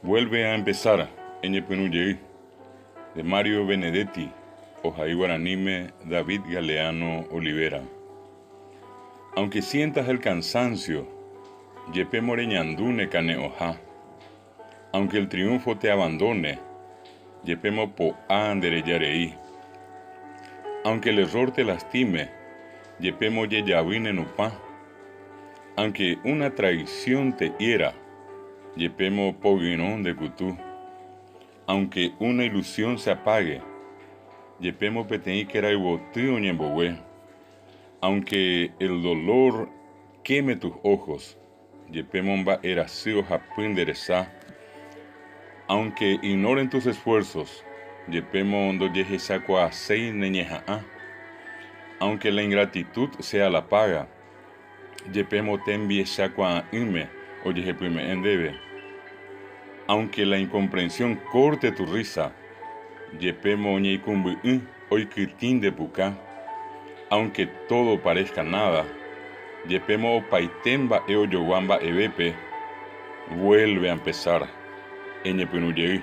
Vuelve a empezar, Eñepenuyei, de Mario Benedetti, Ojai Guaranime, David Galeano Olivera. Aunque sientas el cansancio, Yepe Moreñandune Cane Oja. Aunque el triunfo te abandone, Yepemo Po Andere Yarei. Aunque el error te lastime, Yepemo Yeyawine Nupa. Aunque una traición te hiera, Yepemo Poguinón de Cutú. Aunque una ilusión se apague, Yepemo Peteí que era Ibotí Oñembohue. Aunque el dolor queme tus ojos, Yepemomba era sio japinderesa. Aunque ignoren tus esfuerzos, Yepemo ondo yehesakua sei neñeja'a. Aunque la ingratitud sea la paga, Yepemo tembiesakua ime o yehepime endebe. Aunque la incomprensión corte tu risa, Yepemo ñeikumbu'y oikytín de puká. Aunque todo parezca nada, Yepemo opaitemba eoyowamba ebepe. Vuelve a empezar, Eñepenuyei.